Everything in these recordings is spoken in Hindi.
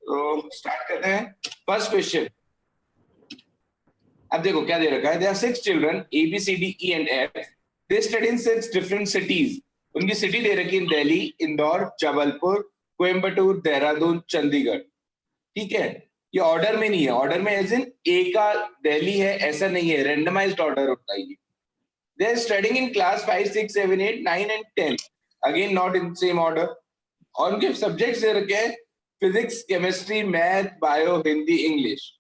तो स्टार्ट करते हैं। फर्स्ट क्वेश्चन, अब देखो क्या दे रखा है। There are 6 children A B C D E and F, they study in 6 different cities. उनकी सिटी दे रखी है दिल्ली, इंदौर, जबलपुर, कोयम्बटूर, देहरादून, चंडीगढ़। ठीक है, ये ऑर्डर में नहीं है। ऑर्डर में एज इन ए का दिल्ली है ऐसा नहीं है, रेंडमाइज्ड ऑर्डर होता है ये। They are studying in class 5 6 7 8 9 and 10, again not in same order. और उनके सब्जेक्ट्स दे रखे हैं physics, chemistry, math, bio, Hindi, English.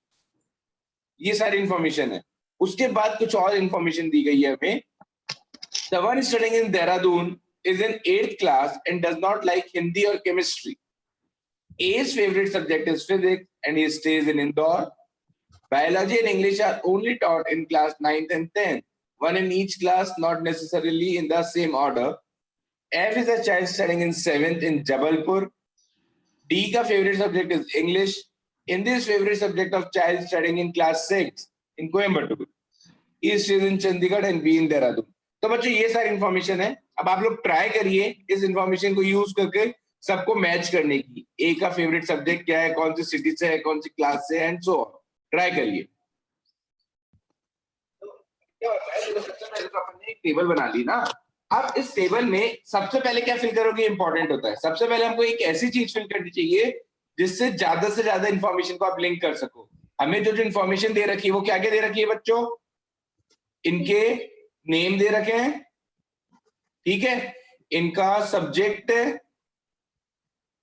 ये सारी इंफॉर्मेशन है। उसके बाद कुछ और इंफॉर्मेशन दी गई है हमें। The one studying in Dehradun is in 8th class and does not like Hindi or chemistry. A's favorite subject is physics and he stays in Indore. Biology and English are only taught in class 9th and 10th, one in each class, not necessarily in the same order. F is a child studying in 7th in Jabalpur. D ka favorite subject is English. Hindi's favorite subject of child studying in class 6 in Coimbatore. E stays in Chandigarh and B in Dehradun. तो बच्चों ये सारी इंफॉर्मेशन है। अब आप लोग ट्राई करिए इस इंफॉर्मेशन को यूज करके सबको मैच करने की। ए का फेवरेट सब्जेक्ट क्या है, कौन सी सिटी से है, कौन सी क्लास से है, एंड सो ऑन। ट्राई करिए। क्या होता है, सबसे पहले तो अपन ने एक टेबल बना ली ना। अब इस टेबल में सबसे पहले क्या फिल करोगे इंपॉर्टेंट होता है। सबसे पहले हमको एक ऐसी चीज फिल करनी चाहिए जिससे से ज्यादा इंफॉर्मेशन को आप लिंक कर सको। हमें जो इंफॉर्मेशन दे रखी है वो क्या क्या दे रखी है बच्चों? इनके नेम दे रखे हैं, ठीक है, इनका सब्जेक्ट है,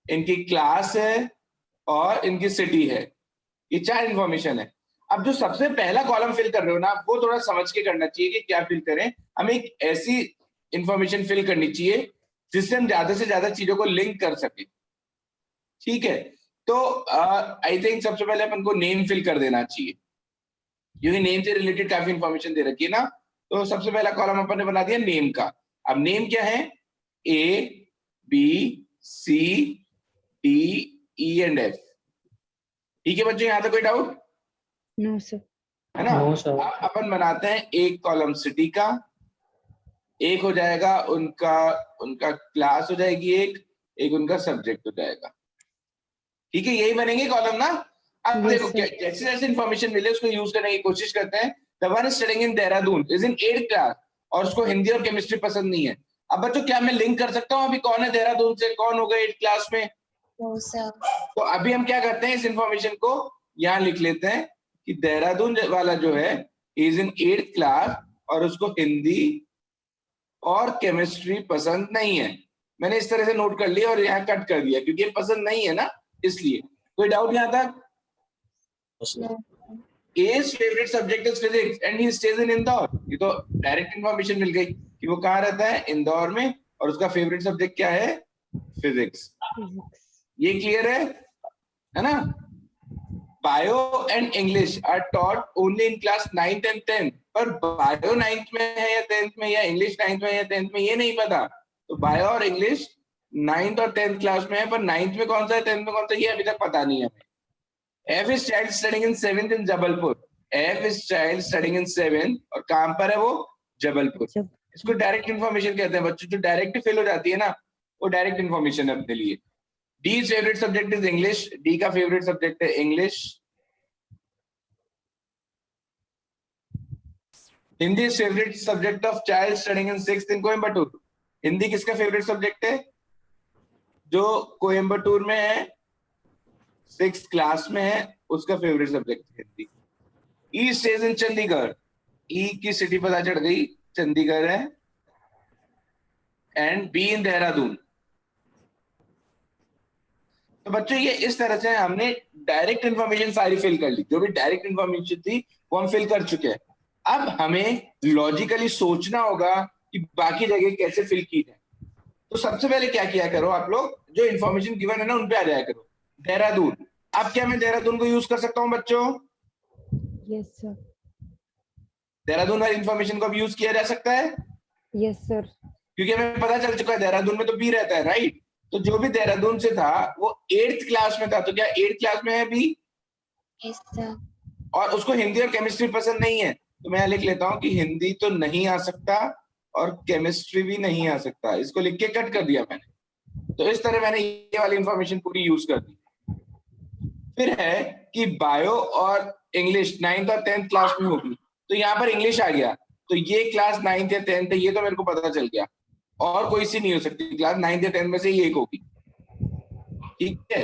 इनकी क्लास है और इनकी सिटी है। ये 4 इंफॉर्मेशन है। अब जो सबसे पहला कॉलम फिल कर रहे हो ना, वो थोड़ा समझ के करना चाहिए कि क्या फिल करें। हमें एक ऐसी इंफॉर्मेशन फिल करनी चाहिए जिससे हम ज्यादा से ज्यादा चीजों को लिंक कर सके। ठीक है, तो आई थिंक सबसे पहले अपन को नेम फिल कर देना चाहिए, क्योंकि नेम से रिलेटेड काफी इंफॉर्मेशन दे रखी है ना। तो सबसे पहला कॉलम अपन ने बना दिया नेम का। अब नेम क्या है? A B C D E and F. ठीक है बच्चों, यहां तक कोई डाउट? No sir. है ना? No sir. अब अपन बनाते हैं एक कॉलम सिटी का, एक हो जाएगा उनका क्लास हो जाएगी, एक उनका सब्जेक्ट हो जाएगा। ठीक है, यही बनेंगे कॉलम ना। अब देखो जैसे जैसे इंफॉर्मेशन मिले उसको यूज करने की कोशिश करते हैं। The one studying in Dehradun is in 8th class और उसको हिंदी और केमिस्ट्री पसंद नहीं है। अब बच्चों क्या मैं लिंक कर सकता हूँ अभी कौन है देहरादून से, कौन होगा 8th क्लास में? तो अभी हम क्या करते हैं, इस इंफॉर्मेशन को यहाँ लिख लेते हैं कि देहरादून वाला जो है इज इन 8th क्लास और उसको हिंदी और केमिस्ट्री पसंद नहीं है। मैंने इस तरह से नोट कर लिया और यहाँ कट कर दिया क्योंकि ये पसंद नहीं है ना, इसलिए। कोई डाउट यहाँ तक? A's favorite subject is physics and he stays in Indore. ये तो डायरेक्ट इंफॉर्मेशन मिल गई कि वो कहाँ रहता है, इंदौर में, और उसका फेवरेट सब्जेक्ट क्या है? फिजिक्स। ये क्लियर है ना? Bio and English are taught only in class 9th and 10th, पर बायो 9th में है या 10th में, या इंग्लिश 9th में या 10th में, ये नहीं पता। तो बायो और इंग्लिश 9th और 10th क्लास में है, पर 9th में कौन सा है, 10th में कौन सा, ये अभी तक पता नहीं है हमें। F is child studying in 7th in Jabalpur. F is child studying in 7th और कहां पर है वो? जबलपुर। इसको डायरेक्ट इंफॉर्मेशन कहते हैं बच्चों, जो डायरेक्ट फिल हो जाती है ना, वो डायरेक्ट इंफॉर्मेशन है अपने लिए। D is favorite subject is English। D का फेवरेट सब्जेक्ट है English. Hindi is favorite subject of child studying in 6th in Coimbatore. Hindi किसका फेवरेट सब्जेक्ट है? जो कोयम्बटूर में है, 6th क्लास में है, उसका फेवरेट सब्जेक्ट हिंदी। ई स्टेज इन चंडीगढ़। ई की सिटी पता चढ़ गई, चंडीगढ़ है। And be in Dehradun. तो बच्चों ये इस तरह से हमने डायरेक्ट इंफॉर्मेशन सारी फिल कर ली। जो भी डायरेक्ट इंफॉर्मेशन थी वो हम फिल कर चुके हैं। अब हमें लॉजिकली सोचना होगा कि बाकी जगह कैसे फिल की जाए। तो सबसे पहले क्या किया करो आप लोग, जो इंफॉर्मेशन गिवन है ना उन पे आ जाया करो। देहरादून, अब क्या मैं देहरादून को यूज कर सकता हूँ बच्चों? Yes sir. देहरादून वाली इंफॉर्मेशन को अब यूज किया जा सकता है? Yes sir. क्योंकि हमें पता चल चुका है देहरादून में तो बी रहता है, राइट? तो जो भी देहरादून से था वो 8th क्लास में था, तो क्या 8th क्लास में है बी? Yes sir. और उसको हिंदी और केमिस्ट्री पसंद नहीं है, तो मैं लिख लेता हूँ कि हिंदी तो नहीं आ सकता और केमिस्ट्री भी नहीं आ सकता। इसको लिख के कट कर दिया मैंने। तो इस तरह मैंने ये वाली इंफॉर्मेशन पूरी यूज कर दी। फिर है कि बायो और इंग्लिश 9th और 10th क्लास में होगी, तो यहाँ पर इंग्लिश आ गया, तो ये क्लास 9th या 10th है, ये तो मेरे को पता चल गया, और कोई सी नहीं हो सकती क्लास 9th या 10th में से ये एक होगी। ठीक है,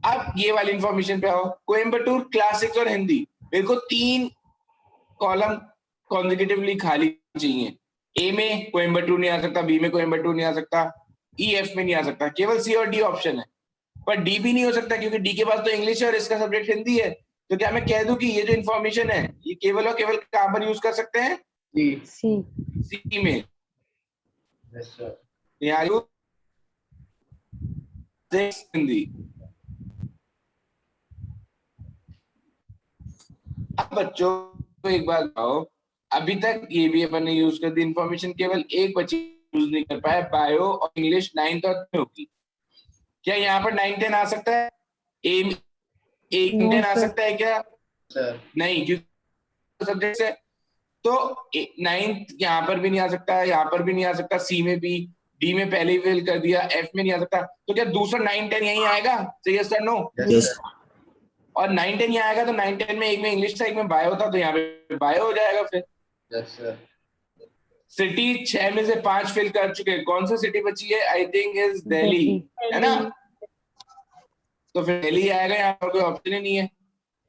अब ये वाली इंफॉर्मेशन पे आओ। कोयम्बटूर क्लासिक्स और हिंदी, मेरे को 3 कॉलम कॉन्जिक्यूटिवली खाली चाहिए। ए में कोयम्बटूर नहीं आ सकता, बी में कोयम्बटूर नहीं आ सकता, ई एफ में नहीं आ सकता, केवल सी और डी ऑप्शन है। पर डी भी नहीं हो सकता क्योंकि डी के पास तो इंग्लिश है और इसका सब्जेक्ट हिंदी है। तो क्या मैं कह दूं कि ये जो इन्फॉर्मेशन है ये केवल और केवल कहां पर यूज कर सकते हैं? सी। सी में। Yes, sir. यहाँ हिंदी। अब बच्चों को एक बात बताओ, अभी तक ये भी अपन ने यूज कर दी इंफॉर्मेशन, केवल एक बच्ची यूज नहीं कर पाया, बायो और इंग्लिश 9th और 10th होगी। क्या यहाँ पर 9 10 आ सकता है? एक 10 आ सकता है क्या? Sir. नहीं, क्योंकि सब्जेक्ट है। तो 9th यहाँ पर भी नहीं आ सकता, यहाँ पर भी नहीं आ सकता, सी में भी, डी में पहले ही फिल कर दिया, एफ में नहीं आ सकता। तो क्या दूसरा 9 10 यही आएगा? Yes sir no? Yes, sir. और 9 10 यहाँ आएगा तो 9 10 में एक में इंग्लिश था, एक में बायो था, तो यहाँ पे बायो हो जाएगा। फिर Yes, sir. सिटी 6 में से 5 फिल कर चुके हैं, कौन सी सिटी बची है? आई थिंक इज दिल्ली, है ना? तो फिर दिल्ली आएगा, यहाँ पर कोई ऑप्शन ही नहीं है।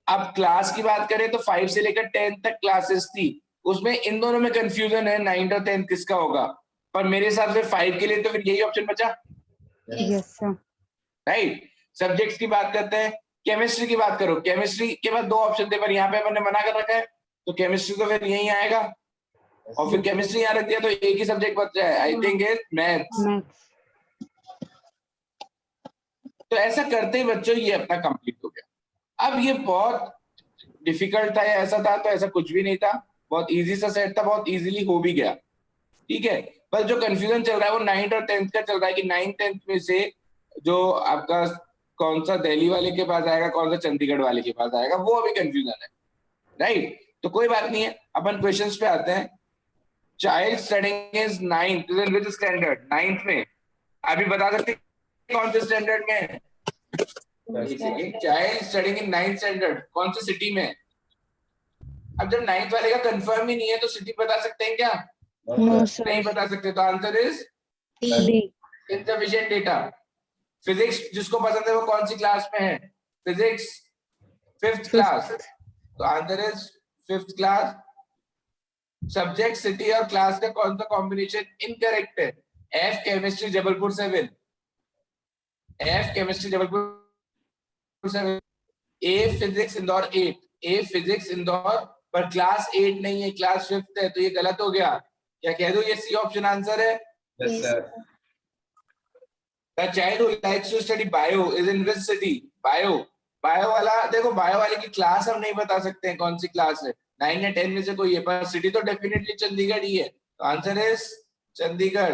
अब क्लास की बात करें तो 5 से लेकर 10 तक क्लासेस थी, उसमें इन दोनों में कंफ्यूजन है 9 और 10 किसका होगा, पर मेरे हिसाब से 5 के लिए तो फिर यही ऑप्शन बचा, यस सर। राइट। सब्जेक्ट्स की बात करते हैं, केमिस्ट्री की बात करो, केमिस्ट्री के बाद 2 ऑप्शन थे पर यहाँ पे अपन ने मना कर रखा है, तो केमिस्ट्री तो फिर यही आएगा, और फिर केमिस्ट्री यहाँ रख दिया तो एक ही सब्जेक्ट बचा है, आई थिंक इज मैथ्स। तो ऐसा करते ही बच्चों ये अपना कंप्लीट हो गया। अब ये बहुत डिफिकल्ट था या ऐसा था? तो ऐसा कुछ भी नहीं था, बहुत इजी सा सेट था, बहुत इजीली हो भी गया। ठीक है, बस जो कंफ्यूजन चल रहा है वो 9th और 10th का चल रहा है कि 9th 10th में से जो आपका कौन सा दिल्ली वाले के पास आएगा, कौन सा चंडीगढ़ वाले के पास आएगा, वो अभी कंफ्यूजन है, राइट। तो कोई बात नहीं है, अपन क्वेश्चंस पे आते हैं। Child studying is 9th in which standard? 9th में। अभी बता सकते कौन से स्टैंडर्ड में? Child studying in 9th standard, कौन सी सिटी में? अब जब 9th वाले का कंफर्म ही नहीं है तो सिटी बता सकते हैं क्या? No sir. नहीं बता सकते, तो answer is D. Insufficient data. Physics जिसको पसंद है वो कौन सी क्लास में है? फिजिक्स 5th क्लास, तो answer is 5th class. Subject, city और क्लास का कौन सा कॉम्बिनेशन इनकरेक्ट है? F chemistry Jabalpur 7, F chemistry Jabalpur 7, A physics Indore 8, A physics Indore, पर क्लास 8 नहीं है, क्लास 5th है, तो ये गलत हो गया। क्या कह दो ये सी ऑप्शन आंसर है? Yes, sir. The child who likes to study bio is in which city? Bio, bio वाला देखो, बायो वाले की क्लास हम नहीं बता सकते हैं कौन सी क्लास है, 9 या 10 में से कोई है, पर सिटी तो डेफिनेटली चंडीगढ़ ही है, तो आंसर इज चंडीगढ़।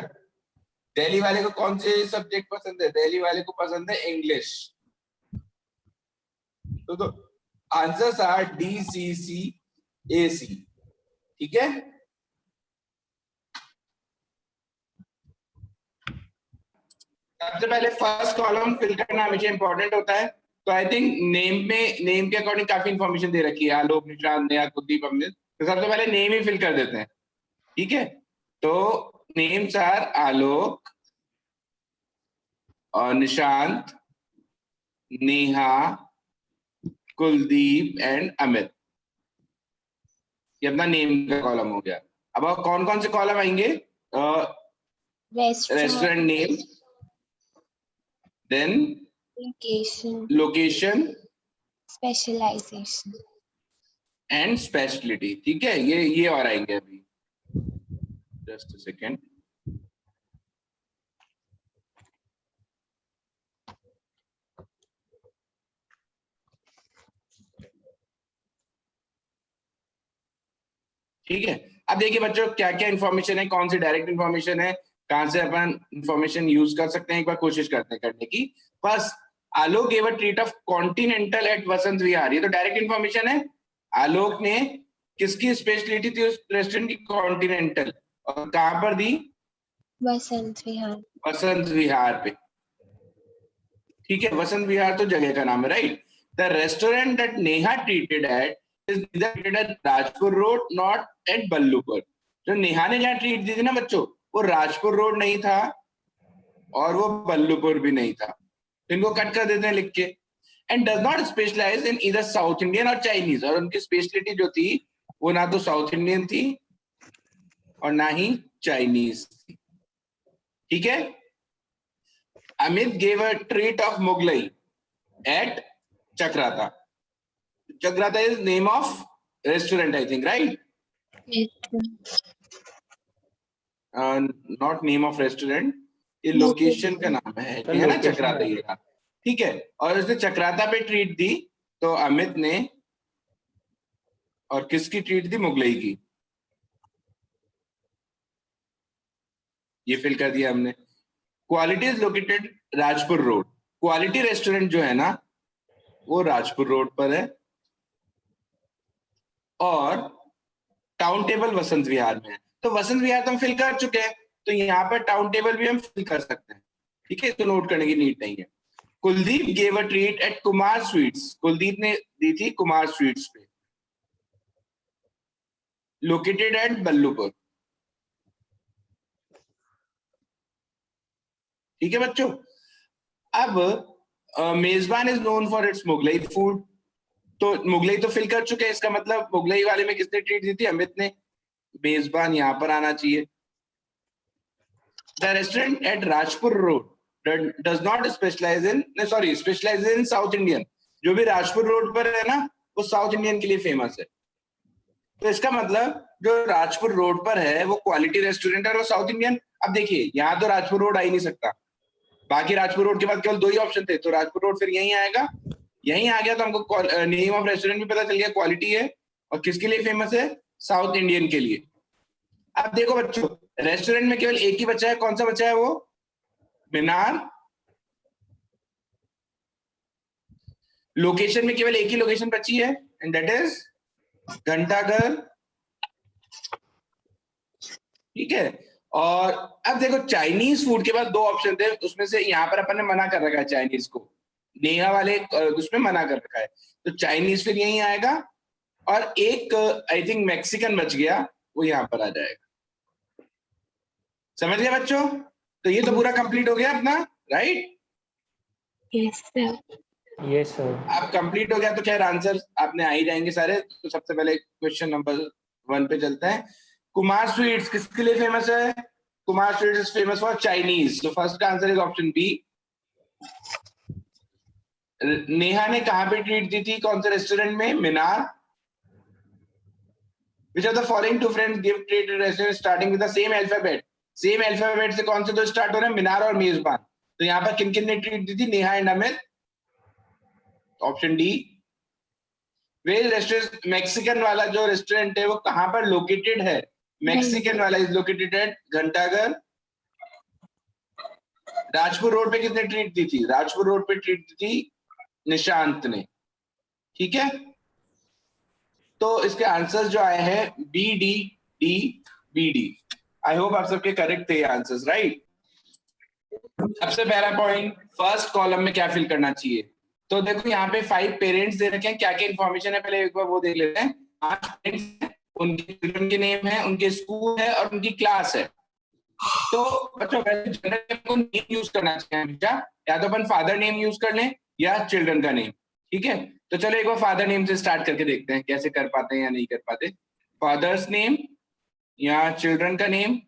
दिल्ली वाले को कौन से सब्जेक्ट पसंद है? दिल्ली वाले को पसंद है इंग्लिश, तो आंसर्स आर डी सी सी ए सी। ठीक है, सबसे पहले फर्स्ट कॉलम फिल करना हमेशा इंपॉर्टेंट होता है, तो आई थिंक नेम के अकॉर्डिंग काफी इंफॉर्मेशन दे रखी है, आलोक, निशांत, नेहा, कुलदीप, अमृत, तो सबसे पहले नेम ही फिल कर देते हैं। ठीक है, तो नेम्स आर आलोक और निशांत, नेहा, कुलदीप एंड अमित, ये अपना नेम का कॉलम हो गया। अब कौन कौन से कॉलम आएंगे? Restaurant name, then location, specialization and specialty। ठीक है, ये और आएंगे अभी, just a second। ठीक है, अब देखिए बच्चों क्या क्या इंफॉर्मेशन है, कौन सी डायरेक्ट इंफॉर्मेशन है, कहां से अपन इंफॉर्मेशन यूज कर सकते हैं, एक बार कोशिश करते हैं करने की। बस आलोक gave a treat of continental at Vasant Vihar, ये तो डायरेक्ट इंफॉर्मेशन है। आलोक ने किसकी स्पेशलिटी थी उस रेस्टोरेंट की? कॉन्टिनेंटल, और कहां पर दी? वसंत विहार। वसंत विहार पे। ठीक है, वसंत विहार तो जगह का नाम है, right. The restaurant that Neha treated at is neither treated at Rajpur Road not at Ballupur. जो नेहा ने जहाँ ट्रीट दी थी ना बच्चों, वो राजपुर रोड नहीं था और वो बल्लुपुर भी नहीं था. तो इनको कट कर देते हैं लिख के. And does not specialize in either South Indian और Chinese. और उनकी स्पेशलिटी जो थी वो ना तो साउथ इंडियन थी और ना ही चाइनीज थी. ठीक है. Amit gave a treat of Mughlai at Chakrata. Chakrata is name of restaurant, I think, right? Yes, sir. Not name of restaurant. ये लोकेशन का नाम है ना चक्राता ये का. ठीक है. और उसने चक्राता पे ट्रीट दी तो अमित ने, और किसकी ट्रीट दी? मुगलई की. ये फिल कर दिया हमने. Quality is located Rajpur road. Quality restaurant जो है ना वो राजपुर रोड पर है और टाउन टेबल वसंत विहार में है. तो वसंत विहार तो हम फिल कर चुके हैं, तो यहाँ पर टाउन टेबल भी हम फिल कर सकते हैं. ठीक है. इसको नोट करने की नीड नहीं है. Kuldeep gave a treat at Kumar sweets. Kuldeep ने दी थी कुमार स्वीट्स पे, लोकेटेड एट बल्लुपुर. ठीक है बच्चों. अब Mezbaan is known for its Mughlai food. तो मुगलई तो फिल कर चुके हैं. इसका मतलब मुगलई वाले में किसने ट्रीट दी थी? अमित ने. मेजबान यहां पर आना चाहिए. The restaurant at Rajpur road does not specialize in specialize in South Indian. जो भी राजपुर रोड पर है ना वो साउथ इंडियन के लिए फेमस है. तो इसका मतलब जो राजपुर रोड पर है वो क्वालिटी रेस्टोरेंट है और वो साउथ इंडियन. अब देखिए यहाँ तो राजपुर रोड आ ही नहीं सकता. बाकी राजपुर रोड के बाद केवल दो ही ऑप्शन थे, तो राजपुर रोड फिर यहीं आएगा. यहीं आ गया तो हमको नेम ऑफ रेस्टोरेंट भी पता चल गया, क्वालिटी है और किसके लिए फेमस है? साउथ इंडियन के लिए. अब देखो बच्चों, रेस्टोरेंट में केवल एक ही बचा है. कौन सा बचा है? वो मीनार. लोकेशन में केवल एक ही लोकेशन बची है एंड दैट इज घंटाघर. ठीक है. और अब देखो चाइनीज फूड के बाद दो ऑप्शन थे, उसमें से यहाँ पर अपन ने मना कर रखा है चाइनीज को. नेहा वाले उसमें मना कर रखा है, तो चाइनीज फिर यहीं आएगा. और एक आई थिंक मैक्सिकन बच गया, वो यहाँ पर आ जाएगा. समझ गया बच्चों? तो ये तो पूरा कंप्लीट हो गया अपना, right? Yes, sir. Yes sir. अब कंप्लीट हो गया तो खैर आंसर आपने आ ही जाएंगे सारे. तो सबसे पहले क्वेश्चन नंबर 1 पे चलते हैं. कुमार स्वीट्स किसके लिए फेमस है? Kumar sweets is famous for Chinese. तो first answer is option B. Neha ने कहां पे ट्रीट दी थी? कौन से रेस्टोरेंट में? मीनार. Which of the following two friends give treat at restaurant starting with the same alphabet? Same alphabet से कौन से दो स्टार्ट हो रहे हैं? मीनार और मेजबान. तो यहाँ पर किन किन ने ट्रीट दी थी? Neha and Amit. Option D. Way restaurant Mexican वाला जो रेस्टोरेंट है वो कहां पर लोकेटेड है? मैक्सिकन वाला is located at Ghantaghar. Rajpur road पे किसने ट्रीट दी थी? राजपुर रोड पे ट्रीट दी थी निशांत ने. ठीक है. तो इसके आंसर्स जो आए हैं B D D B D. I hope आप सबके करेक्ट थे आंसर्स, राइट? सबसे पहला पॉइंट, फर्स्ट कॉलम में क्या फिल करना चाहिए? तो देखो यहाँ पे 5 पेरेंट्स दे रखे हैं. क्या क्या इन्फॉर्मेशन है पहले एक बार वो देख लेते हैं. 5 पेरेंट्स हैं, उनके चिल्ड्रन के नेम है, उनके स्कूल है और उनकी क्लास है. तो बच्चों वैसे जनरल को नेम यूज करना चाहिए हमेशा. या तो अपन फादर नेम यूज कर लें या चिल्ड्रन का नेम. ठीक है. तो चलो एक बार फादर नेम से स्टार्ट करके देखते हैं कैसे कर पाते हैं या नहीं कर पाते. फादर्स नेम या चिल्ड्रन का नेम,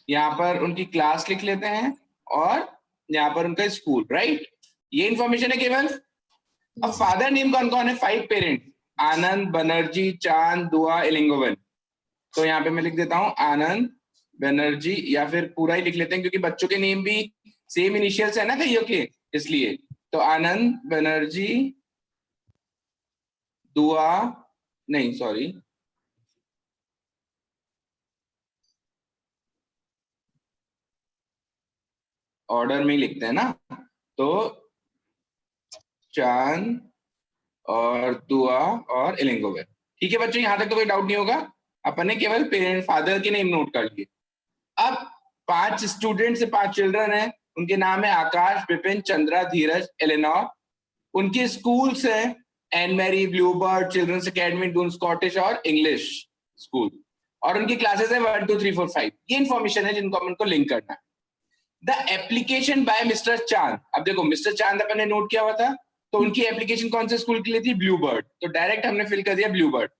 यहाँ पर उनकी क्लास लिख लेते हैं और यहाँ पर उनका स्कूल, राइट? ये इंफॉर्मेशन है केवल. अब फादर नेम कौन कौन है? 5 पेरेंट, आनंद, बनर्जी, चांद, दुआ, इलिंगोवन. तो यहाँ पे मैं लिख देता हूँ आनंद बनर्जी, या फिर पूरा ही लिख लेते हैं क्योंकि बच्चों के नेम भी सेम इनिशियल्स है ना कईयों के, इसलिए. तो आनंद बनर्जी, दुआ, नहीं सॉरी, ऑर्डर में ही लिखते हैं ना. तो चांद और दुआ और इलिंगोवन. ठीक है बच्चों, यहां तक तो कोई डाउट नहीं होगा. अपन ने केवल पेरेंट फादर के नेम नोट कर लिए. अब 5 स्टूडेंट से 5 चिल्ड्रन हैं, उनके नाम है आकाश, विपिन, चंद्रा, धीरज, एलेनोर. उनकी स्कूल्स हैं Ann Mary, Blue Bird, Children's Academy, Doon Scottish और इंग्लिश स्कूल, और उनकी क्लासेस है 1 2 3 4 5। ये इंफॉर्मेशन है जिनको अपन को लिंक करना है। द एप्लीकेशन बाय मिस्टर चांद, अब देखो मिस्टर चांद अपन ने नोट किया हुआ था, तो उनकी एप्लीकेशन कौन से स्कूल के लिए थी? ब्लू बर्ड, तो डायरेक्ट हमने फिल कर दिया ब्लू बर्ड।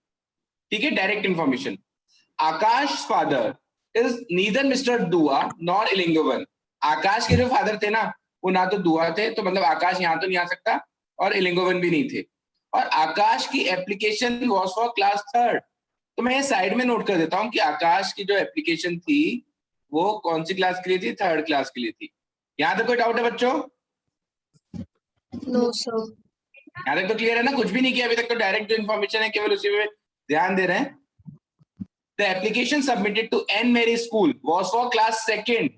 ठीक है, direct information. Akash father is neither mister दुआ नॉर इलिंगोवन। आकाश के जो फादर थे ना, वो ना तो दुआ थे, तो मतलब आकाश यहाँ तो नहीं आ सकता, और इलिंगोवन भी नहीं थे। और आकाश की application was for class 3rd, तो मैं ये साइड में नोट कर देता हूँ कि आकाश की जो एप्लीकेशन थी वो कौन सी क्लास के लिए थी? 3rd क्लास के लिए थी। यहाँ तक कोई डाउट है बच्चों? No sir. यहाँ तक तो क्लियर है ना? कुछ भी नहीं किया अभी तक, तो डायरेक्ट जो इन्फॉर्मेशन है केवल उसी में ध्यान दे रहे हैं। The application submitted to N Mary School was for class 2nd।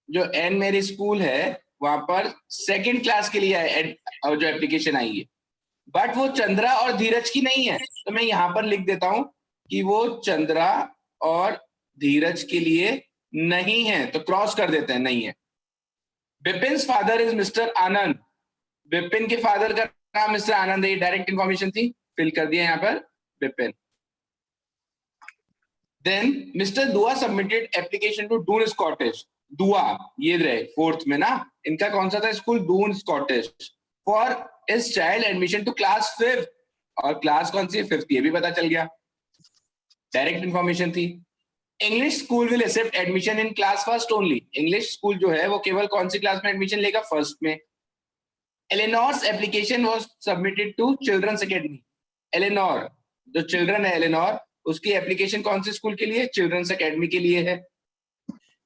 जो N Mary School है वहां पर 2nd क्लास के लिए और जो एप्लीकेशन आई है, बट वो चंद्रा और धीरज की नहीं है, तो मैं यहां पर लिख देता हूं कि वो चंद्रा और धीरज के लिए नहीं है, तो क्रॉस कर देते हैं, नहीं है। बिपिन्स फादर इज मिस्टर आनंद, बिपिन के फादर का नाम मिस्टर आनंद है, डायरेक्ट इंफॉर्मेशन थी, फिल कर दिया यहाँ पर Bipin. Then Mr. Dua submitted application to Doon Scottish। दुआ ये रहे 4th में ना, इनका कौन सा था school? Doon Scottish, for his child admission to class 5th। और क्लास कौन सी है? 5th, ये भी पता चल गया, डायरेक्ट इंफॉर्मेशन थी। English school will accept admission in class 1st only. English school जो है वो केवल कौन सी क्लास में एडमिशन लेगा? 1st में। Eleanor's application was submitted to children's academy. Eleanor, जो चिल्ड्रन है एलेनोर, उसकी एप्लीकेशन कौन से स्कूल के लिए? चिल्ड्रंस अकेडमी के लिए है।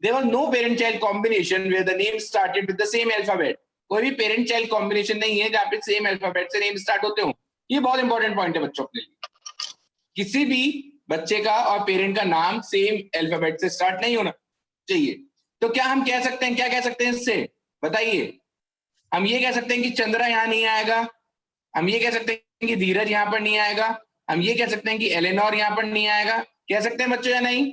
There was no parent child combination where the name started with the same alphabet। कोई भी पेरेंट चाइल्ड कॉम्बिनेशन नहीं है जहां पे सेम अल्फाबेट से नेम स्टार्ट होते हो। ये बहुत इंपॉर्टेंट पॉइंट है बच्चों अपने लिए। किसी भी बच्चे का और पेरेंट का नाम सेम अल्फाबेट से स्टार्ट नहीं होना चाहिए। तो क्या हम कह सकते हैं, क्या कह सकते हैं इससे बताइए? हम ये कह सकते हैं कि चंद्रा यहाँ नहीं आएगा, हम ये कह सकते हैं कि धीरज यहाँ पर नहीं आएगा, हम ये कह सकते हैं कि एलेनोर यहाँ पर नहीं आएगा। कह सकते हैं बच्चों या नहीं?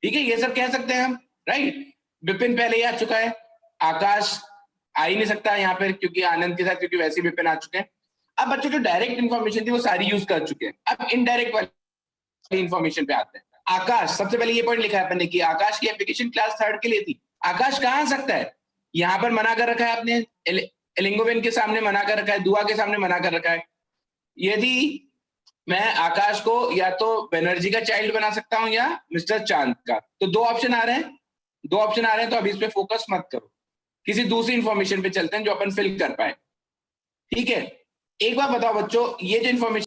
ठीक है, ये सब कह सकते हैं हम, राइट। विपिन पहले ही आ चुका है, आकाश आ ही नहीं सकता यहाँ पर क्योंकि आनंद के साथ, क्योंकि वैसे ही विपिन आ चुके हैं। अब बच्चों जो डायरेक्ट इन्फॉर्मेशन थी वो सारी यूज कर चुके हैं, अब इनडायरेक्ट वाली इन्फॉर्मेशन पे आते हैं। आकाश, सबसे पहले ये पॉइंट लिखा है अपन ने कि आकाश की एप्लीकेशन क्लास 3rd के लिए थी। आकाश कहाँ आ सकता है? यहाँ पर मना कर रखा है आपने, एलिंगोवेन के सामने मना कर रखा है, दुआ के सामने मना कर रखा है। यदि मैं आकाश को या तो बनर्जी का चाइल्ड बना सकता हूं या मिस्टर चांद का, तो दो ऑप्शन आ रहे हैं, दो ऑप्शन आ रहे हैं, तो अभी इस पे फोकस मत करो, किसी दूसरी इंफॉर्मेशन पे चलते हैं जो अपन फिल कर पाए। ठीक है, एक बार बताओ बच्चों, ये जो इंफॉर्मेशन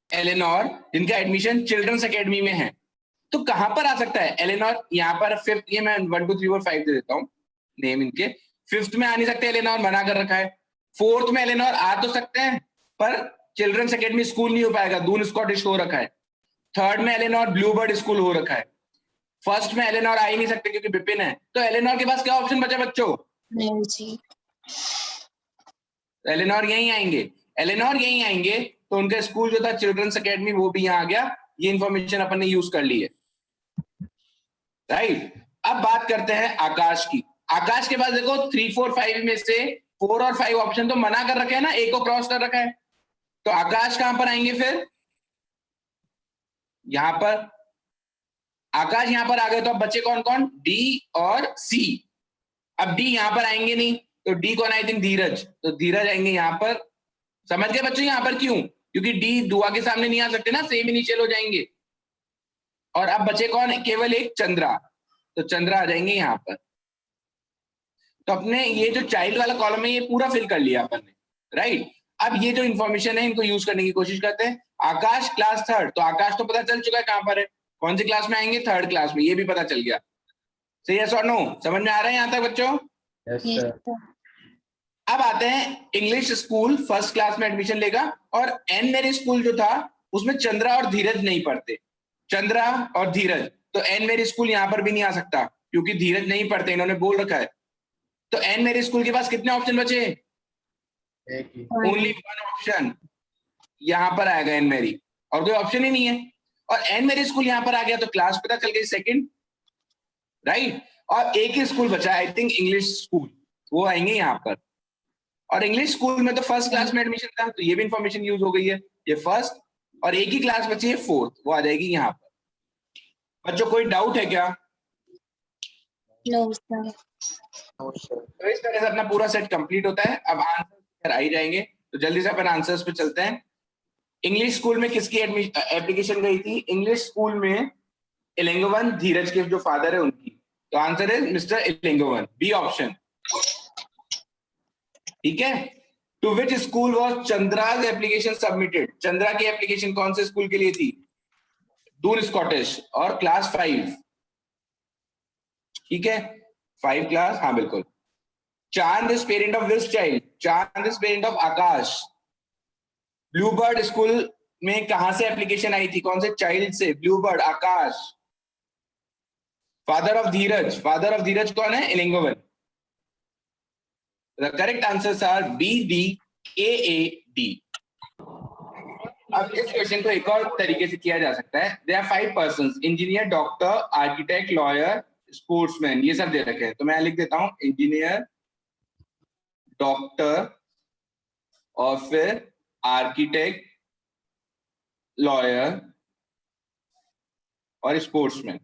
एलेनोर जिनका एडमिशन चिल्ड्रंस एकेडमी में है, तो कहां पर आ सकता है एलेनोर? यहाँ पर 5th, ये मैं 1 2 3 4 5 दे देता हूं नेम इनके। 5th में आ नहीं सकते एलेनोर, मना कर रखा है। 4th में एलेनोर आ तो सकते हैं पर चिल्ड्रंस एकेडमी स्कूल नहीं हो पाएगा, दून स्कॉटिश हो रखा है। 3rd में एलेनोर ब्लू बर्ड स्कूल हो रखा है। 1st में एलेनोर आ ही नहीं सकते क्योंकि विपिन है। तो एलेनोर के पास क्या ऑप्शन बचा बच्चों? जी। एलेनोर यहीं आएंगे, एलेनोर यहीं आएंगे, तो उनका स्कूल जो था चिल्ड्रंस एकेडमी वो भी यहाँ आ गया। ये इंफॉर्मेशन अपन ने यूज कर ली है, राइट। अब बात करते हैं आकाश की। आकाश के पास देखो 3 4 5 में से 4 और 5 ऑप्शन तो मना कर रखे हैं ना, एक को क्रॉस कर रखा है, तो आकाश कहां पर आएंगे फिर? यहां पर आकाश यहां पर आ गए, तो अब बचे कौन कौन? डी और सी। अब डी यहां पर आएंगे नहीं, तो डी कौन? आई थिंक धीरज, तो धीरज आएंगे यहां पर। समझ गए बच्चों यहां पर क्यों? क्योंकि डी दुआ के सामने नहीं आ सकते ना, सेम इनिशियल हो जाएंगे। और अब बचे कौन? केवल एक चंद्रा, तो चंद्रा आ जाएंगे यहां पर। तो अपने ये जो चाइल्ड वाला कॉलम है ये पूरा फिल कर लिया अपन ने, राइट। अब ये जो इन्फॉर्मेशन है इनको यूज करने की कोशिश करते हैं। आकाश क्लास 3rd, तो आकाश तो पता चल चुका है कहां पर है, कौन सी क्लास में आएंगे? 3rd क्लास में, ये भी पता चल गया। सही है और नो? समझ में आ रहा है यहां तक बच्चों? Yes, Yes, sir. sir. अब आते हैं इंग्लिश स्कूल 1st क्लास में एडमिशन लेगा, और एन मेरी स्कूल जो था उसमें चंद्रा और धीरज नहीं पढ़ते। चंद्रा और धीरज, तो एन मेरी स्कूल यहां पर भी नहीं आ सकता क्योंकि धीरज नहीं पढ़ते, इन्होंने बोल रखा है। तो एन मेरी स्कूल के पास कितने ऑप्शन बचे? एक ही। ओनली वन ऑप्शन यहां पर आएगा एन मेरी, और कोई ऑप्शन ही नहीं है। और एन मेरी स्कूल यहां पर आ गया तो क्लास पता चल गई 2nd, राइट। और एक ही स्कूल बचा आई थिंक इंग्लिश स्कूल, वो आएंगे यहाँ पर। और इंग्लिश स्कूल में तो फर्स्ट क्लास में एडमिशन था, तो ये भी इंफॉर्मेशन यूज हो गई है, ये फर्स्ट, और एक ही क्लास बची है फोर्थ, वो आ जाएगी यहाँ पर। बच्चों कोई डाउट है क्या? No sir. No sir. तो इस तरह से अपना पूरा सेट कंप्लीट होता है। अब आंसर आ ही जाएंगे, तो जल्दी से अपन आंसर्स पे चलते हैं। इंग्लिश स्कूल में किसकी एप्लीकेशन गई थी? इंग्लिश स्कूल में इलिंगवन, धीरज के जो फादर है उनकी। तो आंसर है मिस्टर इलिंगवन, बी ऑप्शन। ठीक है। To which school was Chandra's application submitted? Chandra की एप्लीकेशन कौन से स्कूल के लिए थी? दून स्कॉटिश, और क्लास 5। ठीक है, 5 क्लास, हाँ बिल्कुल। Chand is parent of this child? Chand is parent of Akash. Bluebird school में कहां से एप्लीकेशन आई थी? कौन से चाइल्ड से? Bluebird, Akash. Father of Dheeraj, father of Dheeraj कौन है? इलिंगवन। The correct answers are B, D, A, D. अब इस क्वेश्चन को एक और तरीके से किया जा सकता है। There are 5 persons, engineer, doctor, architect, lawyer, sportsman, ये सब दे रखे हैं। तो मैं लिख देता हूं इंजीनियर, डॉक्टर, और फिर आर्किटेक्ट, लॉयर और स्पोर्ट्समैन।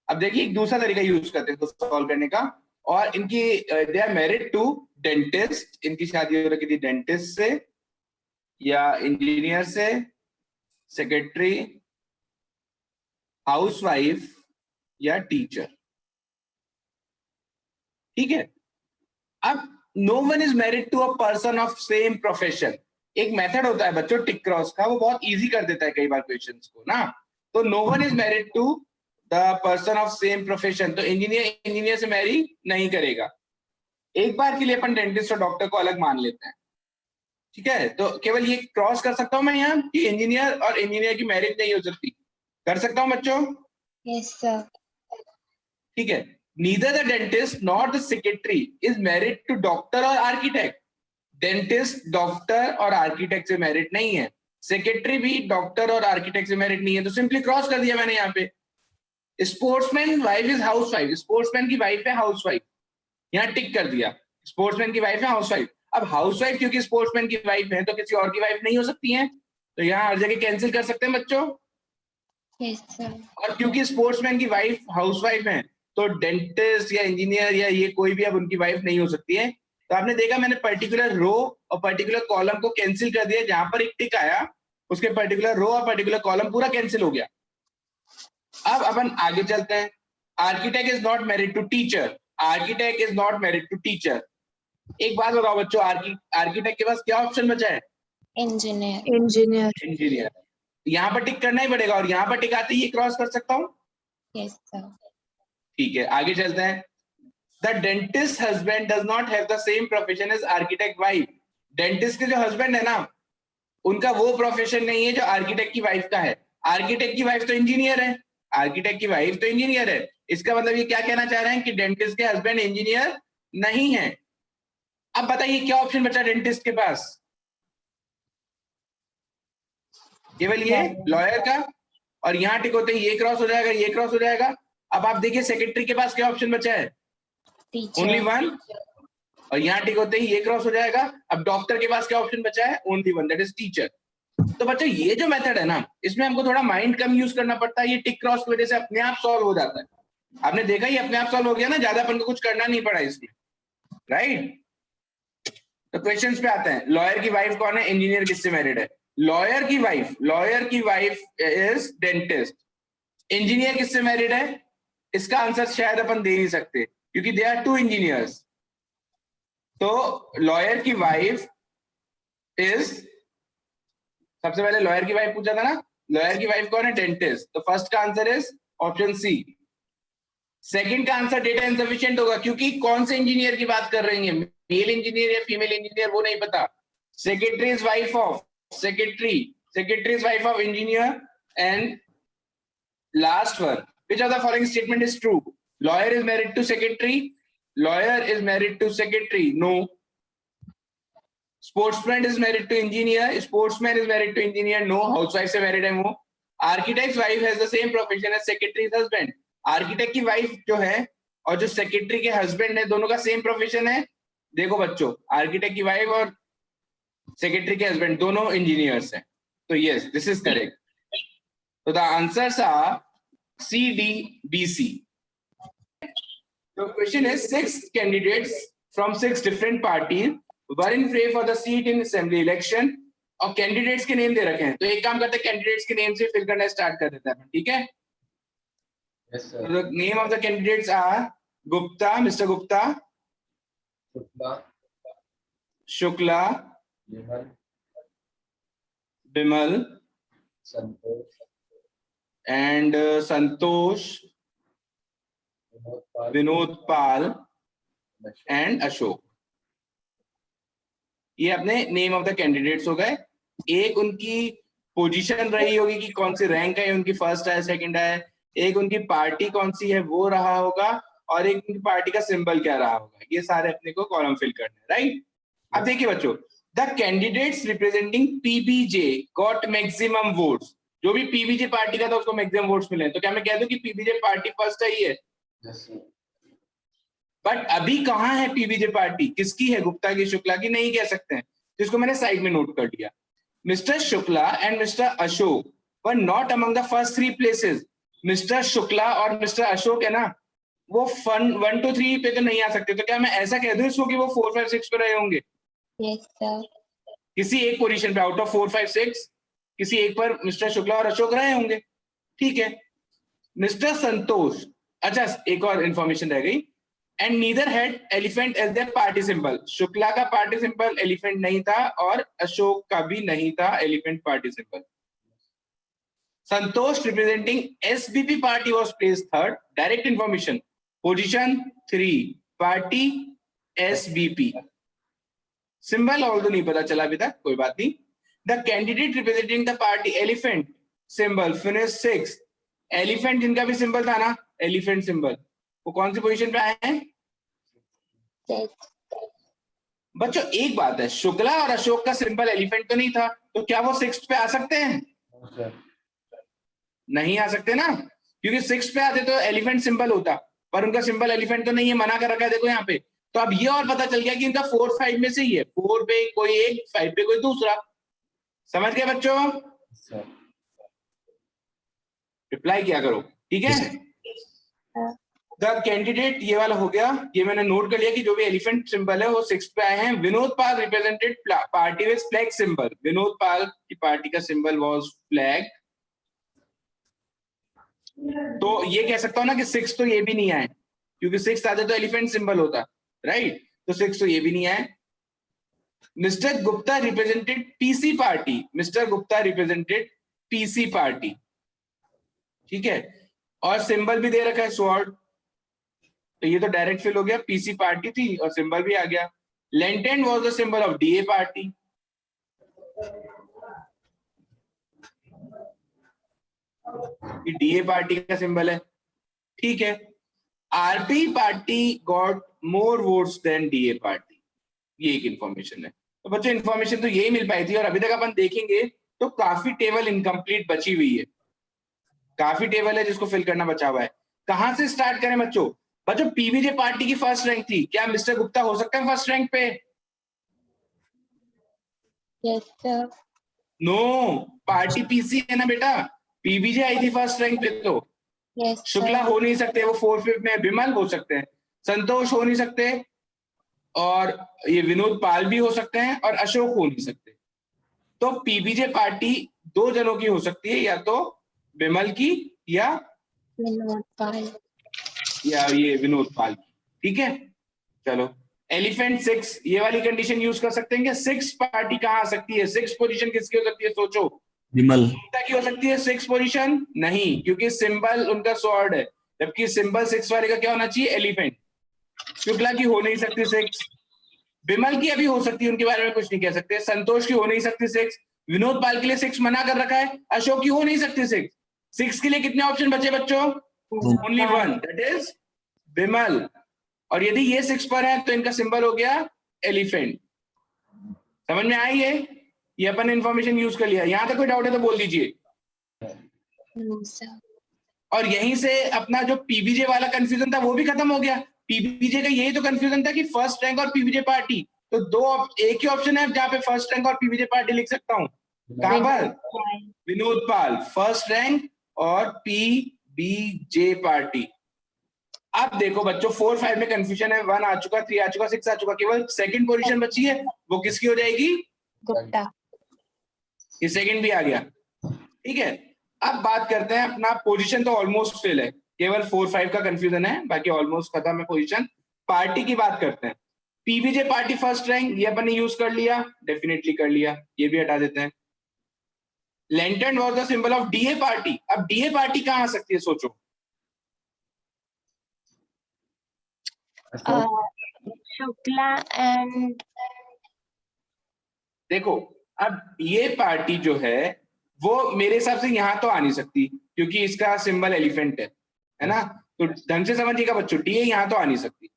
अब देखिए एक दूसरा तरीका यूज करते हैं इसको सॉल्व करने का, और इनकी they are married to dentist, इनकी शादी हो रखी थी डेंटिस्ट से या इंजीनियर से, सेक्रेटरी, हाउसवाइफ या टीचर। ठीक है। अब no one is married to a person of same profession. एक मेथड होता है बच्चों टिक क्रॉस का, वो बहुत इजी कर देता है कई बार क्वेश्चंस को ना। तो no one is married to the person of same profession, तो इंजीनियर से मैरी नहीं करेगा। एक बार के लिए अपन डेंटिस्ट और डॉक्टर को अलग मान लेते हैं। ठीक है, तो केवल ये क्रॉस कर सकता हूं मैं यहाँ कि इंजीनियर और इंजीनियर की मैरिज नहीं हो सकती। कर सकता हूं बच्चों? Yes sir. ठीक है। Neither the dentist not the secretary is married to doctor और आर्किटेक्ट। डेंटिस्ट डॉक्टर और आर्किटेक्ट से मैरिड नहीं है, सेक्रेटरी भी डॉक्टर और आर्किटेक्ट से मैरिड नहीं है, तो सिंपली क्रॉस कर दिया मैंने यहाँ पे। Sportsman wife is housewife, sportsman की वाइफ है हाउसवाइफ, यहाँ टिक कर दिया। स्पोर्ट्समैन की वाइफ है हाउसवाइफ। अब हाउसवाइफ क्योंकि स्पोर्ट्समैन की वाइफ है तो किसी और की वाइफ नहीं हो सकती है, तो यहाँ हर जगह कैंसिल कर सकते हैं बच्चों। Yes sir. और क्योंकि स्पोर्ट्समैन की वाइफ हाउसवाइफ है तो डेंटिस्ट या इंजीनियर या ये कोई भी अब उनकी वाइफ नहीं हो सकती है। तो आपने देखा मैंने पर्टिकुलर रो और पर्टिकुलर कॉलम को कैंसिल कर दिया, जहां पर एक टिक आया उसके पर्टिकुलर रो और पर्टिकुलर कॉलम पूरा कैंसिल हो गया। अब अपन आगे चलते हैं। Architect is not married to teacher, architect is not married to teacher. एक बात बताओ बच्चों, आर्किटेक्ट के पास क्या ऑप्शन बचा है? इंजीनियर। इंजीनियर। यहाँ पर टिक करना ही पड़ेगा, और यहाँ पर टिक आते ही ये क्रॉस कर सकता हूँ। Yes sir. ठीक है, आगे चलते हैं। The dentist husband does not have the same profession as architect wife. Dentist के जो हस्बैंड है ना, उनका वो प्रोफेशन नहीं है जो आर्किटेक्ट की वाइफ का है। आर्किटेक्ट की वाइफ तो इंजीनियर है, आर्किटेक्ट की वाइफ तो इंजीनियर है। इसका मतलब ये क्या कहना चाह रहे हैं कि डेंटिस्ट के हस्बैंड इंजीनियर नहीं है। अब बताइए क्या ऑप्शन बचा डेंटिस्ट के पास? केवल ये लॉयर का, और यहाँ टिक होते ही ये क्रॉस हो जाएगा, ये क्रॉस हो जाएगा। अब आप देखिए सेक्रेटरी के पास क्या ऑप्शन बचा है? टीचर। ओनली वन, और यहाँ टिक होते ही ये क्रॉस हो जाएगा। अब डॉक्टर के पास क्या ऑप्शन बचा है? Only one, that is teacher. तो बच्चों ये जो मेथड है ना, इसमें हमको थोड़ा माइंड कम यूज करना पड़ता है, ये टिक क्रॉस की वजह से अपने आप सॉल्व हो जाता है। आपने देखा ये अपने आप सॉल्व हो गया ना, ज्यादा अपन को कुछ करना नहीं पड़ा इसमें, राइट? तो क्वेश्चंस पे आते हैं। लॉयर की वाइफ कौन है? इंजीनियर किससे मैरिड है? लॉयर की वाइफ इज डेंटिस्ट। इंजीनियर किससे मैरिड है? इसका आंसर शायद अपन दे नहीं सकते क्योंकि दे आर 2 इंजीनियर्स। तो लॉयर की वाइफ इज, सबसे पहले लॉयर की वाइफ पूछा था ना, लॉयर की वाइफ कौन है? डेंटिस्ट। तो फर्स्ट का answer is option C. Second का आंसर डेटा इनसफिशिएंट होगा क्योंकि कौन से इंजीनियर की बात कर रही है, मेल इंजीनियर या फीमेल इंजीनियर वो नहीं पता। Secretary is wife of secretary is wife of engineer. And last one, which of the following statement is true? Lawyer is married to secretary, lawyer is married to secretary, no. Sportsman is married to engineer, sportsman is married to engineer, no. Housewife से married है वो. Architect's wife has the same profession as secretary's husband. Architect की वाइफ जो है और जो सेक्रेटरी के हस्बैंड है, दोनों का सेम प्रोफेशन है। देखो बच्चों, आर्किटेक्ट की वाइफ और सेक्रेटरी के हस्बैंड दोनों इंजीनियर्स हैं। तो यस, दिस इज करेक्ट। तो the answers are C, D, B, C. The question is 6 candidates from 6 different parties were in fray for the seat in assembly election, और कैंडिडेट्स के नेम दे रखे हैं। तो एक काम करते हैं, कैंडिडेट्स के नेम से फिल करना स्टार्ट कर देते हैं, ठीक है? Yes, sir. The name of the candidates are Gupta, Mr. Gupta, Shukla, Shukla, Vimal, Bimal, Santosh, and Santosh, Vinod Pal, Vinod Pal, Ashok. and Ashok। ये अपने नेम ऑफ द कैंडिडेट्स हो गए। एक उनकी पोजीशन रही होगी कि कौन सी रैंक है, उनकी फर्स्ट है सेकंड है, एक उनकी पार्टी कौन सी है वो रहा होगा, और एक उनकी पार्टी का सिंबल क्या रहा होगा। ये सारे अपने को कॉलम फिल करने हैं, राइट? अब देखिए बच्चों, the candidates representing PBJ got maximum votes. जो भी पीबीजे पार्टी का था उसको मैक्सिमम वोट्स मिले। तो क्या मैं कह दूं कि पीबीजे पार्टी फर्स्ट है? ये Yes, sir. बट अभी कहाँ है पीबीजे पार्टी? किसकी है? गुप्ता की, शुक्ला की? नहीं कह सकते हैं, जिसको मैंने साइड में नोट कर दिया। Mister Shukla and mister Ashok were not among the first 3 places. Mister Shukla और मिस्टर अशोक है ना, वो 1 to 3 पे तो नहीं आ सकते। तो क्या मैं ऐसा कह दूं इसको कि वो 4, 5, 6 पे रहे होंगे? Yes, sir. किसी एक पोजीशन पे आउट ऑफ 4, 5, 6 किसी एक पर मिस्टर शुक्ला और अशोक रहे होंगे, ठीक है? मिस्टर संतोष, अच्छा एक और इंफॉर्मेशन रह गई, and neither had elephant as their party symbol. Shukla का पार्टी सिंबल एलिफेंट नहीं था और अशोक का भी नहीं था elephant party symbol. Santosh representing SBP party was placed third. Direct information, position 3, party SBP, symbol although नहीं पता चला अभी तक, कोई बात नहीं। The candidate representing the party elephant symbol finish 6। Elephant जिनका भी सिंबल था ना, एलिफेंट सिंबल, वो कौन सी पोजीशन पे आए हैं? Yes. बच्चों एक बात है, शुक्ला और अशोक का सिंबल एलिफेंट तो नहीं था, तो क्या वो 6 पे आ सकते हैं? No, sir. नहीं आ सकते ना, क्योंकि 6 पे आते तो एलिफेंट सिंबल होता, पर उनका सिंबल एलिफेंट तो नहीं है, मना कर रखा है देखो यहाँ पे। तो अब ये और पता चल गया कि इनका 4, 5 में से ही है। 4 पे कोई एक, 5 पे कोई दूसरा। समझ गए बच्चों? Yes, sir. रिप्लाई किया करो, ठीक है? द कैंडिडेट, ये वाला हो गया, ये मैंने नोट कर लिया कि जो भी एलिफेंट सिंबल है वो 6 पे आए हैं। Vinod Pal represented party with flag symbol. Vinod Pal की पार्टी का सिंबल वाज फ्लैग। तो ये कह सकता हूं ना कि 6 तो ये भी नहीं आए, क्योंकि 6 आते तो एलिफेंट सिंबल होता, राइट? तो 6 तो ये भी नहीं आए। Mister Gupta represented PC party. Mister Gupta represented PC party, ठीक है? और सिंबल भी दे रखा है स्वॉर्ड, तो ये तो डायरेक्ट फिल हो गया, पीसी पार्टी थी और सिंबल भी आ गया। Lantern was the symbol of DA party. ये डीए पार्टी का सिंबल है, ठीक है? RP party got more votes than DA party, ये एक इंफॉर्मेशन है। तो बच्चों इंफॉर्मेशन तो यही मिल पाई थी, और अभी तक अपन देखेंगे तो काफी टेबल इनकम्प्लीट बची हुई है, काफी टेबल है जिसको फिल करना बचा हुआ है। कहां से स्टार्ट करें बच्चों? बच्चों पीबीजे पार्टी की फर्स्ट रैंक थी, क्या मिस्टर गुप्ता हो सकता है फर्स्ट रैंक पे? Yes, sir. No, party PC है ना बेटा, पीबीजे आई थी फर्स्ट रैंक पे। तो Yes, शुक्ला sir. हो नहीं सकते, वो 4, 5 में। विमल हो सकते हैं, संतोष हो नहीं सकते, और ये विनोद पाल भी हो सकते हैं, और अशोक हो नहीं सकते। तो पीबीजे पार्टी 2 जनों की हो सकती है, या तो विमल की या Vinod Pal. ये विनोद पाल की, ठीक है? चलो, एलिफेंट 6, ये वाली कंडीशन यूज कर सकते हैं कि 6 पार्टी कहां आ सकती है? 6 पोजीशन किसकी हो सकती है? सोचो। विमल। गुप्ता की हो सकती है 6 पोजीशन? नहीं, क्योंकि सिंबल उनका स्वॉर्ड है, जबकि सिंबल 6 वाले का क्या होना चाहिए? एलिफेंट। शुक्ला की हो नहीं सकती 6। विमल की अभी हो सकती है, उनके बारे में कुछ नहीं कह सकते। संतोष की हो नहीं सकती 6। विनोद पाल के लिए 6 मना कर रखा है। अशोक की हो नहीं सकती 6। 6 के लिए कितने ऑप्शन बचे बच्चों? ओनली 1, दैट इज विमल। और यदि ये 6 पर है तो इनका सिंबल हो गया एलिफेंट। समझ में आई है? ये अपन इंफॉर्मेशन यूज कर लिया। यहां तक कोई डाउट है तो बोल दीजिए। No, sir. और यहीं से अपना जो पीबीजे वाला कंफ्यूजन था वो भी खत्म हो गया। पीबीजे का यही तो कंफ्यूजन था कि फर्स्ट रैंक और पीबीजे पार्टी, तो एक ही ऑप्शन है जहां पे फर्स्ट रैंक और पीबीजे पार्टी लिख सकता हूँ। कहां पर? विनोद पाल, फर्स्ट रैंक और पीबीजे पार्टी। अब देखो बच्चों 4 5 में कंफ्यूजन है, 1 आ चुका, 3 आ चुका, 6 आ चुका, केवल सेकंड पोजीशन बची है, वो किसकी हो जाएगी? गुप्ता। ये सेकंड भी आ गया, ठीक है। अब बात करते हैं अपना पोजीशन, तो ऑलमोस्ट फिल है, केवल 4 5 का कंफ्यूजन है, बाकी ऑलमोस्ट खत्म है पोजीशन। पार्टी की बात करते हैं, पीबीजे पार्टी फर्स्ट रैंक, ये अपन ने यूज कर लिया, डेफिनेटली कर लिया, ये भी हटा देते हैं। Lantern was the symbol of DA party. अब डीए पार्टी कहां आ सकती है, सोचो। शुक्ला एंड देखो अब ये पार्टी जो है वो मेरे हिसाब से यहां तो आ नहीं सकती, क्योंकि इसका सिंबल एलिफेंट है ना। तो ढंग से समझिएगा बच्चों, डीए यहां तो आ नहीं सकती।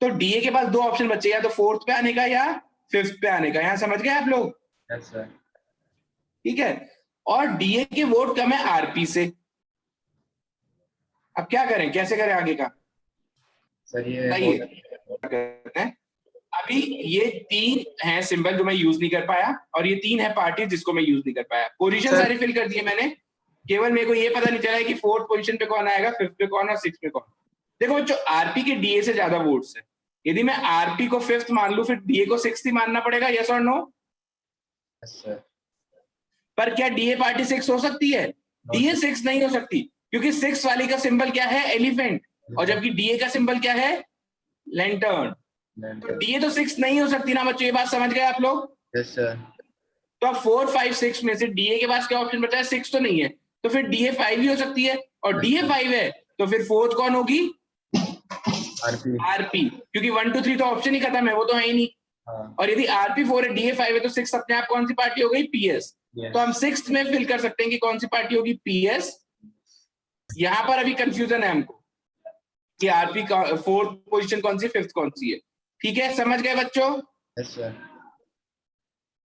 तो डीए के पास दो ऑप्शन बचे, या तो फोर्थ पे आने का या फिफ्थ पे आने का। यहां समझ गए आप लोग? Yes sir. ठीक है। और डीए के वोट कम है आरपी से। अब क्या करें, कैसे करें आगे का? सर ये बताइए करते हैं। अभी ये 3 हैं सिंबल जो मैं यूज नहीं कर पाया, और ये 3 है पार्टी जिसको मैं यूज नहीं कर पाया। पोजीशन सारी फिल कर दिए मैंने, केवल मेरे को ये पता नहीं चला है कि फोर्थ पोजीशन पे कौन आएगा, फिफ्थ पे कौन और सिक्स पे कौन। देखो बच्चों, आरपी के डीए से ज्यादा वोट्स है। यदि मैं आरपी को फिफ्थ मान लूं, फिर डीए को सिक्स्थ ही मानना पड़ेगा, यस और नो? Yes sir. पर क्या डीए पार्टी 6 हो सकती है? डीए 6 नहीं हो सकती, क्योंकि 6 वाली का सिंबल क्या है? एलिफेंट। और जबकि डीए का सिंबल क्या है? लैंटर्न। तो डीए तो 6 नहीं हो सकती ना बच्चों, ये बात समझ गए आप लोग? Yes sir. तो अब 4 5 6 में से डीए के पास क्या ऑप्शन बचा है? 6 तो नहीं है, तो फिर डीए 5 ही हो सकती है। और डीए 5 है तो फिर फोर्थ कौन होगी? आरपी। आरपी, क्योंकि 1 2 3 तो ऑप्शन ही खत्म है, वो तो है ही नहीं। हाँ। और यदि आरपी 4 है, डीए 5 है, तो 6 अपने आप कौन सी पार्टी हो गई? पीएस। तो हम 6th में फिल कर सकते हैं कि कौन सी पार्टी होगी? पीएस। यहां पर अभी कंफ्यूजन है हमको कि आरपी का फोर्थ पोजीशन कौन सी, फिफ्थ कौन सी है। ठीक है, समझ गए बच्चों? Yes sir.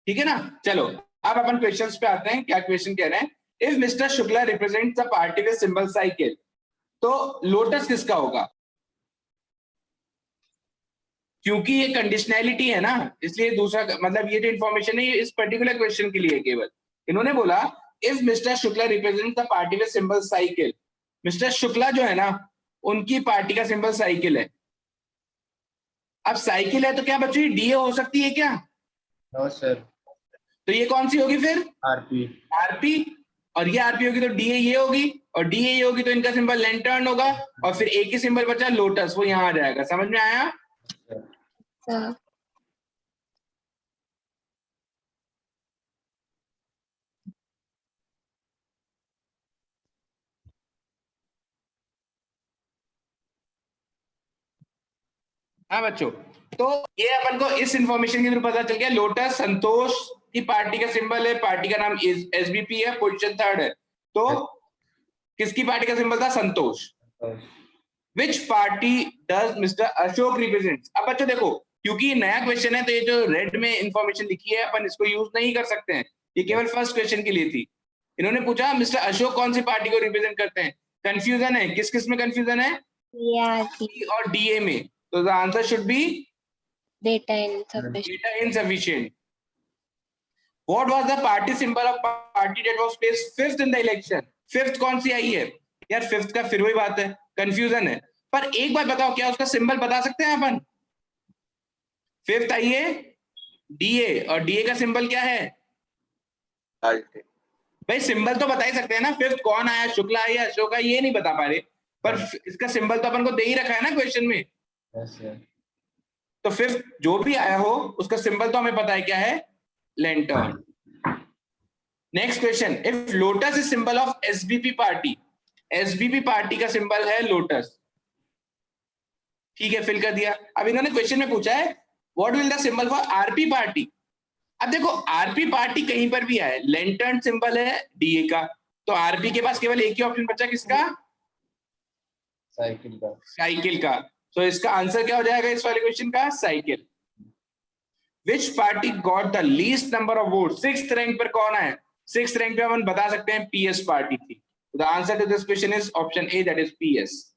ठीक है ना। चलो अब अपन क्वेश्चंस पे आते हैं। क्या क्वेश्चन कह रहे हैं? If mister Shukla represent the party with symbol cycle, तो लोटस किसका होगा? क्योंकि ये कंडीशनैलिटी है ना, इसलिए दूसरा मतलब ये जो इंफॉर्मेशन है इस पर्टिकुलर क्वेश्चन के लिए केवल। इन्होंने बोला if mister Shukla represent the party with symbol cycle, mister Shukla जो है ना उनकी पार्टी का सिंबल साइकिल है। अब साइकिल है तो क्या बच्चों डीए हो सकती है क्या? No sir. तो ये कौन सी होगी फिर? आरपी। आरपी। और ये आरपी होगी तो डीए ये होगी, और डीए ये होगी तो इनका सिंबल लैंटर्न होगा, और फिर एक ही सिंबल बचा लोटस, वो यहां आ जाएगा। समझ में आया? सर। हाँ बच्चों, तो ये अपन को इस इंफॉर्मेशन के थ्रू पता चल गया लोटस संतोष की पार्टी का सिंबल है, पार्टी का नाम एसबीपी है, पोजीशन 3rd है। तो किसकी पार्टी का सिंबल था? Santosh. Which party does mister Ashok represent? अब बच्चों देखो, क्योंकि नया क्वेश्चन है तो ये जो रेड में इंफॉर्मेशन लिखी है अपन इसको यूज नहीं कर सकते हैं, ये केवल फर्स्ट क्वेश्चन के लिए थी। इन्होंने पूछा मिस्टर अशोक कौन सी पार्टी को रिप्रेजेंट करते हैं। कंफ्यूजन है, किस किस में कंफ्यूजन है? आरपी और डीए में। तो the answer should be data insufficient. data insufficient. What was the party symbol of party that was placed fifth in the election? Fifth कौन सी आई है यार? फिफ्थ का फिर वही बात है, कंफ्यूजन है। पर एक बात बताओ, क्या उसका सिंबल बता सकते हैं अपन? फिफ्थ आई है डीए, और डीए का सिंबल क्या है? भाई सिंबल तो बता ही सकते हैं ना। फिफ्थ कौन आया, शुक्ला आया, अशोक आया, ये नहीं बता पा रहे, पर इसका सिंबल तो अपन को दे ही रखा है ना क्वेश्चन में। Yes sir. तो फिफ्थ जो भी आया हो उसका सिंबल तो हमें पता है क्या है? Lantern. Next question, if lotus is symbol of SBP party, SBP party का सिंबल है लोटस। ठीक है, फिल कर दिया। अब इन्होंने क्वेश्चन में पूछा है what will the symbol for RP party. अब देखो आरपी पार्टी कहीं पर भी आए, लैंटर्न सिंबल है डीए का, तो आरपी के पास केवल एक ही ऑप्शन बचा, किसका? साइकिल का। साइकिल का। तो इसका आंसर क्या हो जाएगा इस वाले क्वेश्चन का? Cycle. Which party got the least number of vote? 6th rank पर कौन है? 6th रैंक पे अपन बता सकते हैं पीएस पार्टी थी। The answer to this question is option A, that is PS.